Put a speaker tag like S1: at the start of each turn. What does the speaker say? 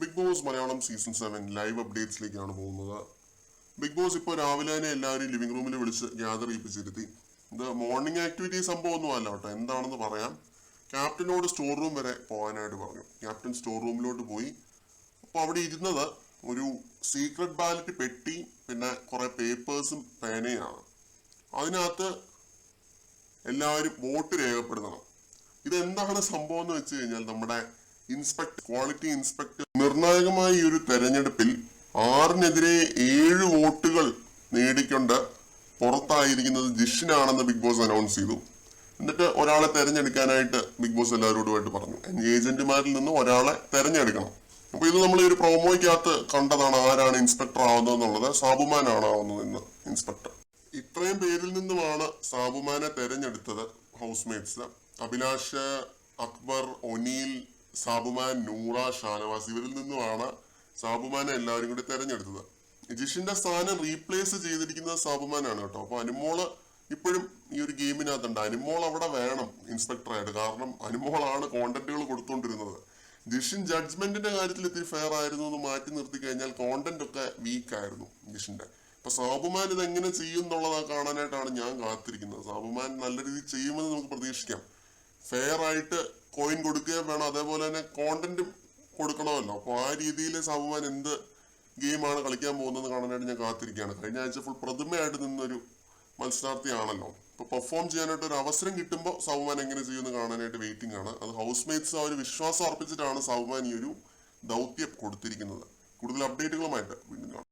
S1: Big Boss Malayalam season 7 live അപ്ഡേറ്റ്സിലേക്കാണ് പോകുന്നത്. Bigg boss ഇപ്പോൾ രാവിലെ തന്നെ എല്ലാവരും ലിവിംഗ് റൂമിൽ വിളിച്ച് ഗ്യാദർ ചെയ്യിപ്പിച്ചിരുത്തി. ഇത് മോർണിംഗ് ആക്ടിവിറ്റി സംഭവമൊന്നും അല്ല കേട്ടോ, എന്താണെന്ന് പറയാം. ക്യാപ്റ്റനോട് സ്റ്റോർ റൂം വരെ പോകാനായിട്ട് പറഞ്ഞു. ക്യാപ്റ്റൻ സ്റ്റോർ റൂമിലോട്ട് പോയി. അപ്പോൾ അവിടെ ഇരുന്നത് ഒരു സീക്രട്ട് ബാലറ്റ് പെട്ടി, പിന്നെ കുറെ പേപ്പേഴ്സും പേനയാണ്. അതിനകത്ത് എല്ലാവരും വോട്ട് രേഖപ്പെടുത്തണം. ഇതെന്താണ് സംഭവം എന്ന് വെച്ച് കഴിഞ്ഞാൽ, നമ്മുടെ ക്വാളിറ്റി ഇൻസ്പെക്ടർ നിർണായകമായ ഈ ഒരു തെരഞ്ഞെടുപ്പിൽ 6-നെതിരെ 7 വോട്ടുകൾ നേടിക്കൊണ്ട് പുറത്തായിരിക്കുന്നത് ജിഷിനാണെന്ന് ബിഗ് ബോസ് അനൗൺസ് ചെയ്തു. എന്നിട്ട് ഒരാളെ തെരഞ്ഞെടുക്കാനായിട്ട് ബിഗ് ബോസ് എല്ലാവരോടുമായിട്ട് പറഞ്ഞു, ഏജന്റുമാരിൽ നിന്ന് ഒരാളെ തെരഞ്ഞെടുക്കണം. അപ്പൊ ഇത് നമ്മൾ ഈ ഒരു പ്രൊമോയ്ക്കകത്ത് കണ്ടതാണ്, ആരാണ് ഇൻസ്പെക്ടർ ആവുന്നത് എന്നുള്ളത്. സാബുമാനാണ് ആവുന്നത് ഇന്ന് ഇൻസ്പെക്ടർ. ഇത്രയും പേരിൽ നിന്നുമാണ് സാബുമാനെ തെരഞ്ഞെടുത്തത് ഹൗസ്മേറ്റ്സ്. അഭിലാഷ്, അക്ബർ, ഒനീൽ, സാബുമാൻ, നൂറ, ഷാനവാസ്, ഇവരിൽ നിന്നുമാണ് സാബുമാനെ എല്ലാവരും കൂടി തെരഞ്ഞെടുത്തത്. ജിഷിന്റെ സ്ഥാനം റീപ്ലേസ് ചെയ്തിരിക്കുന്നത് സാബുമാനാണ് കേട്ടോ. അപ്പൊ അനുമോള് ഇപ്പോഴും ഈ ഒരു ഗെയിമിനകത്തുണ്ട്. അനുമോൾ അവിടെ വേണം ഇൻസ്പെക്ടറായിട്ട്, കാരണം അനുമോളാണ് കോണ്ടന്റുകൾ കൊടുത്തോണ്ടിരുന്നത്. ജിഷിൻ ജഡ്ജ്മെന്റിന്റെ കാര്യത്തിൽ ഇത്തിരി ഫെയർ ആയിരുന്നു എന്ന് മാറ്റി നിർത്തി കഴിഞ്ഞാൽ കോണ്ടന്റ് ഒക്കെ വീക്ക് ആയിരുന്നു ജിഷിന്റെ. അപ്പൊ സാബുമാൻ ഇത് എങ്ങനെ ചെയ്യും എന്നുള്ളത് കാണാനായിട്ടാണ് ഞാൻ കാത്തിരിക്കുന്നത്. സാബുമാൻ നല്ല രീതിയിൽ ചെയ്യുമെന്ന് നമുക്ക് പ്രതീക്ഷിക്കാം. ഫെയർ ആയിട്ട് കോയിൻ കൊടുക്കുകയും വേണം, അതേപോലെ തന്നെ കോണ്ടന്റും കൊടുക്കണമല്ലോ. അപ്പൊ ആ രീതിയിൽ സാബുമാൻ എന്ത് ഗെയിമാണ് കളിക്കാൻ പോകുന്നത് കാണാനായിട്ട് ഞാൻ കാത്തിരിക്കുകയാണ്. കഴിഞ്ഞ ആഴ്ച ഫുൾ പ്രതിമയായിട്ട് നിന്നൊരു മത്സരാർത്ഥിയാണല്ലോ. ഇപ്പൊ പെർഫോം ചെയ്യാനായിട്ട് ഒരു അവസരം കിട്ടുമ്പോൾ സാബുമാൻ എങ്ങനെ ചെയ്യുമെന്ന് കാണാനായിട്ട് വെയിറ്റിംഗ് ആണ്. അത് ഹൗസ് മേറ്റ്സ് ആ ഒരു വിശ്വാസം അർപ്പിച്ചിട്ടാണ് സാബുമാൻ ഈ ഒരു ദൗത്യം കൊടുത്തിരിക്കുന്നത്. കൂടുതൽ അപ്ഡേറ്റുകളുമായിട്ട് വീണ്ടും കാണാം.